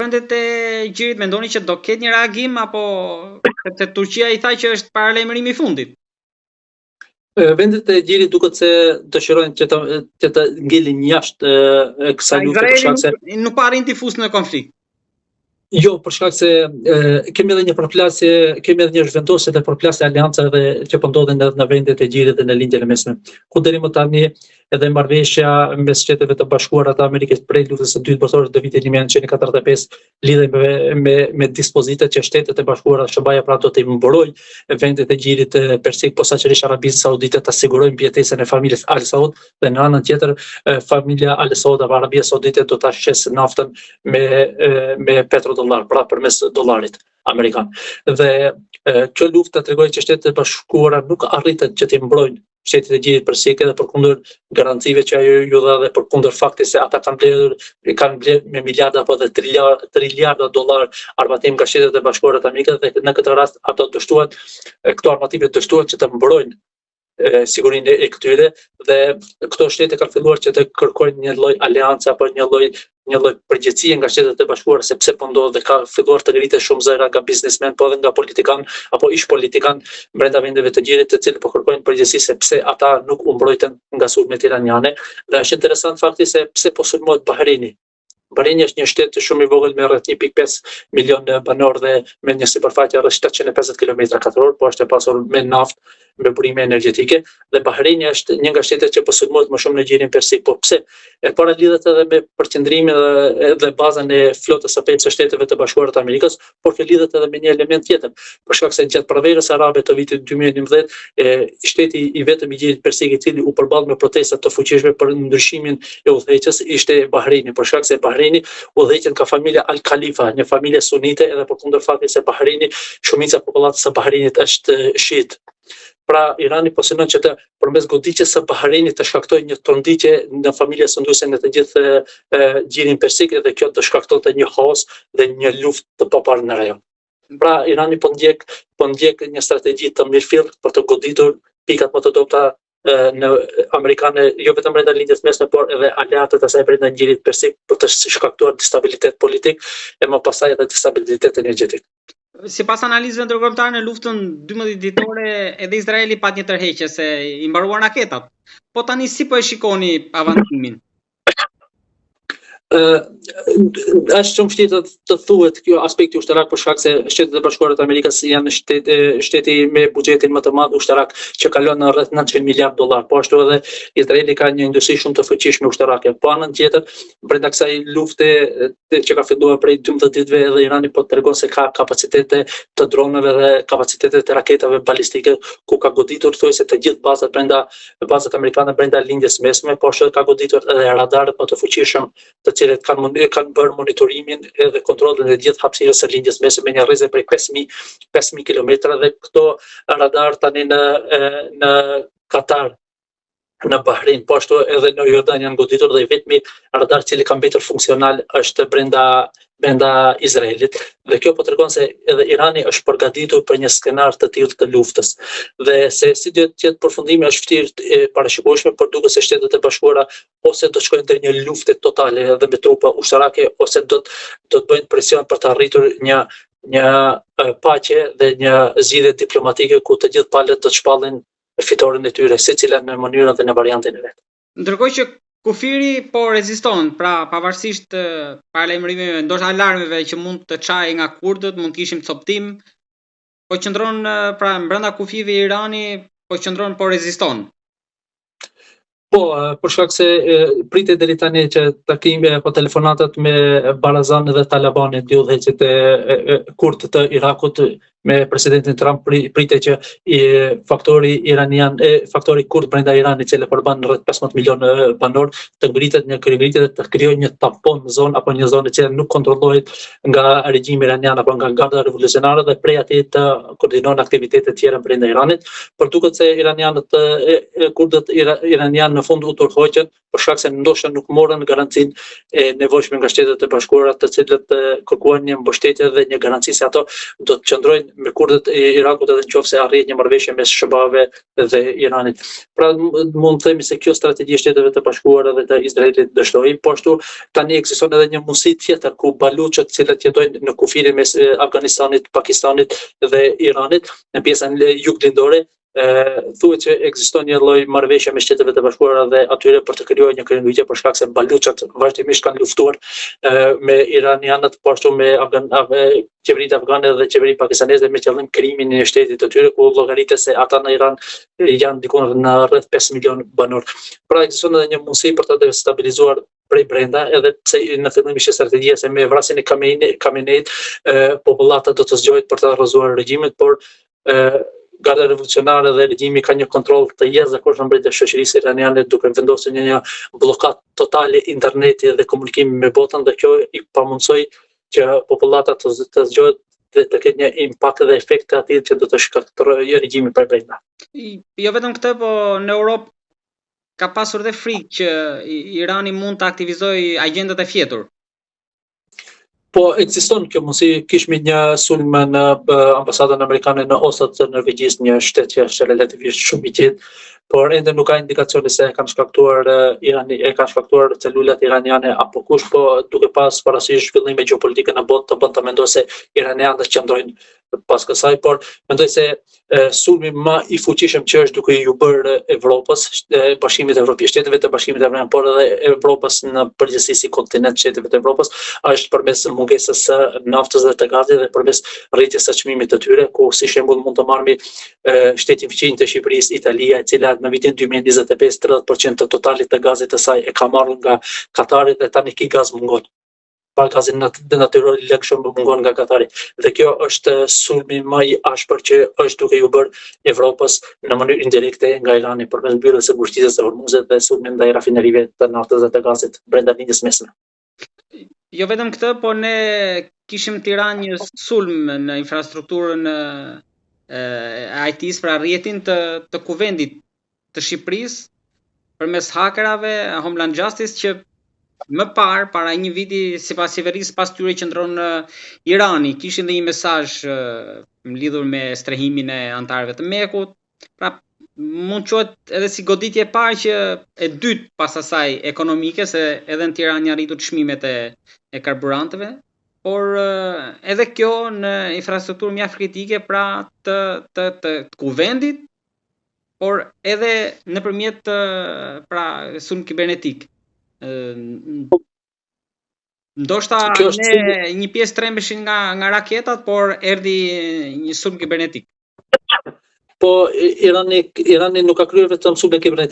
vendet e Gjirit, mendoni që do ketë një reagim apo sepse Turqia i tha që është paralajmërimi i fundit? Vendet e Gjirit duket se dëshirojnë që të ngelin jashtë kësaj lufte për shkak se nuk po arrin të fusë në konflikt. Jo, për shkak se kemi edhe një përplasje, kemi edhe një zhvendosje dhe përplasje aleancave që po ndodhen edhe në vendet e Gjirit dhe në lindjen e mesme. Ku deri më tani edhe marrëveshja mes Shteteve të Bashkuara të Amerikës prej luftës së dytë botërore të vitit 1945 lidhej me dispozitat që Shtetet e Bashkuara SBA pra do të mburojë vendet e Gjirit persik, posaçërisht Arabisë Saudite të sigurojnë mbijetesën e familjes Al Saud dhe në anën tjetër familja Al Saud apo Arabia Saudite do ta shesë naftën me petrodollar, pra përmes dollarit amerikan. Dhe kjo luftë tregoi që Shtetet e Bashkuara nuk arritën që të mbrojnë Shtetet e Gjirit persik edhe përkundër garancive që ajo ju dha dhe përkundër faktit se ata kanë blerë me miliarda apo dhe triliarda dollar armatim nga Shtetet e Bashkuara të Amerikës dhe në këtë rast ato dështuan këto armative dështuan që të mbrojnë sigurinë e këtyre dhe këto shtete kanë filluar që të kërkojnë një lloj aleance apo një lloj përgjegjësie nga Shtetet e Bashkuara sepse po ndodh dhe ka filluar të ngritet shumë zëra nga biznesmen po edhe nga politikan apo ish politikan brenda vendeve të Gjirit të cilët po kërkojnë përgjegjësi sepse ata nuk u mbrojtën nga sulmet iraniane. Dhe është interesant fakti se pse po sulmohet Bahreini. Bahreini është një shtet shumë i vogël me rreth 1.5 milion banor dhe me një sipërfaqe rreth 750 km2, po është e pasur me naftë, me burime energjetike dhe Bahreini është një nga shtetet që po sulmohet më shumë në Gjirin persik. Po pse? E para lidhet edhe me përqendrimin dhe bazën e flotës së pesë së Shteteve të Bashkuara të Amerikës, por kjo lidhet edhe me një element tjetër. Për shkak se gjatë provërës arabe të vitit 2011, shteti i vetëm i Gjirit persik i cili u përball me protesta të fuqishme për ndryshimin e udhëheqës ishte Bahreini, për shkak se Bahreini udhëheqen ka familja Al Khalifa, një familje sunite edhe përkundër faktit se Bahreini, shumica e popullatës së Bahreinit është shiit. Pra Irani po synon që të përmes goditjes së Bahreinit të shkaktojë një trondiqe në familjen sunduese në të gjithë Gjirin persik dhe kjo të shkaktonte një haos dhe një luftë të paparë në rajon. Pra Irani po ndjek një strategji të mirëfillt për të goditur pikat më të dobta në amerikane, jo vetëm brenda lindjes mesme, por edhe aleatët e saj brenda Gjirit persik për të shkaktuar destabilitet politik e më pastaj edhe destabilitet energjetik. Sipas analizave ndërkombëtare në luftën 12 ditore edhe Izraeli pat një tërheqje se i mbaruan raketat. Po tani si po e shikoni avancimin? Është shumë vështirë të thuhet kjo aspekti ushtarak për shkak se Shtetet e Bashkuara të Amerikës janë shteti me buxhetin më të madh ushtarak që kalon në rreth 900 miliard dollar. Po ashtu edhe Izraeli ka një industri shumë të fuqishme ushtarake. Po anën tjetër, brenda kësaj lufte që ka filluar prej 12 ditëve edhe Irani po tregon se ka kapacitete të dronëve dhe kapacitete të raketave balistike ku ka goditur thuajse të gjithë bazat amerikane brenda lindjes mesme, po ashtu ka goditur edhe radarët më të fuqishëm të cilët kanë bërë monitorimin dhe kontrollin e gjithë hapësirës së lindjes mesme me një rrezë prej 5000 kilometra dhe këto radar tani në Katar, në Bahrein, po ashtu edhe në Jordan janë goditur dhe vetmi radar cili ka mbetur funksional është brenda Izraelit dhe kjo po tregon se edhe Irani është përgatitur për një skenar të tillë të luftës dhe se si do të jetë përfundimi është vërtet parashikueshme, por duket se Shtetet e Bashkuara ose do të shkojnë deri një lufte totale edhe me trupa ushtarake ose do të bëjnë presion për të arritur një paqe dhe një zgjidhje diplomatike ku të gjithë palët do të shpallin fitoren e tyre, secila në mënyrën dhe në variantin e vet. Ndërkohë që kufiri po reziston, pra pavarësisht paralajmërimeve, ndoshta alarmeve që mund të çajë nga kurdët, mund të kishim coptim, po qëndron pra brenda kufive i Irani, po reziston. Po, për shkak se pritet deri tani që takime apo telefonatat me Barazani dhe Talabani, dy udhëheqësit e kurdë të Irakut me presidentin Trump, pritet që faktori kurd brenda Iranit, i cili përban rreth 15 milionë banor, të ngritet një ngritje dhe të krijojë një tampon në zonë apo një zonë që nuk kontrollohet nga regjimi iranian apo nga garda revolucionare dhe prej atij të koordinon aktivitete të tjera brenda Iranit, por duket se kurdët iranianë në fund u tërhoqën për shkak se ndoshta nuk morën garancinë e nevojshme nga Shtetet e Bashkuara, të cilët kërkuan një mbështetje dhe një garanci se ato do të qëndrojnë me kurdët e Irakut edhe nëse arrihet një marrëveshje mes SHBA-ve dhe Iranit. Pra mund të themi se kjo strategji e Shteteve të Bashkuara dhe të Izraelit dështoi, po ashtu tani ekziston edhe një mundësi tjetër ku baluçët, të cilët jetojnë në kufirin mes Afganistanit, Pakistanit dhe Iranit, në pjesën juglindore, thuhet që ekziston një lloj marrëveshje me Shtetet e Bashkuara dhe atyre për të krijuar një kryendyqe për shkak se baluçat vazhdimisht kanë luftuar me iranianët, po ashtu me qeveritë afgane dhe qeveritë pakistaneze me qëllim krijimin e shtetit të tyre, ku llogaritet se ata në Iran janë diku në rreth 5 milion banor. Pra ekziston edhe një mundësi për të destabilizuar prej brenda, edhe pse në fillim ishte strategjia se me vrasjen e Khameneit popullata do të zgjohet për të rrëzuar regjimin, por Garda revolucionare dhe regjimi ka një kontroll të jashtëzakonshëm mbrojtje shoqërisë iraniane, duke vendosur një bllokat totale interneti dhe komunikimi me botën, dhe kjo i pamundsoi që popullata të zgjohet dhe të ketë një impakt dhe efekt të atij që do të shkaktojë regjimin prej brenda. Jo vetëm këtë, po në Europë ka pasur dhe frikë që Irani mund të aktivizojë agjendat e fjetur. Po ekziston kjo mundësi, kishmi një sulm në ambasadën amerikane në Oslo të Norvegjisë, një shtet që është relativisht shumë i qetë, por ende nuk ka indikacione se e kanë shkaktuar celulat iraniane apo kush, po duke pas parasysh zhvillime gjeopolitike në botë të bën të mendoj se iranianët qëndrojnë pas kësaj, por mendoj se sulmi më i fuqishëm që është duke ju bërë Evropës, Bashkimit Evropian, Shteteve të Bashkimit Evropian, por edhe Evropës në përgjithësi si kontinent, Shteteve të Evropës, është përmes mungesës së naftës dhe të gazit dhe përmes rritjes së çmimit të tyre, ku si shembull mund të marrëmi shtetin fëmijë të Shqipërisë, Italia, e cila në vitin 2025 30% të totalit të gazit të saj e ka marrë nga Katari dhe tani ky gaz mungon. Gazin natyror i lëngshëm mungon nga Katari. Dhe kjo është sulmi më i ashpër që është duke ju bërë Evropës në mënyrë indirekte nga Irani përmes mbylljes së bujqësisë së Hormuzit dhe sulmi ndaj rafinerive të naftës dhe të gazit brenda linjës mesme. Jo vetëm këtë, po ne kishim Tiranë një sulm në infrastrukturën e IT-s, pra rrjetin të kuvendit të Shqipërisë përmes hakerave, Homeland Justice, që më parë, para një viti, sipas qeverisë, pas tyre qëndron në Irani, kishin dhe një mesazh lidhur me strehimin e antarëve të Mekut. Pra mund quhet edhe si goditje e parë që e dytë pas asaj ekonomike, se edhe në Tiranë janë rritur çmimet e karburanteve, por edhe kjo në infrastrukturë mjaft kritike, pra të kuvendit, por edhe nëpërmjet pra sulm kibernetik. Ndoshta ne një pjesë trembeshin nga raketat, por erdhi një sulm kibernetik. Po Irani nuk ka kryer vetëm sulme kibernetik.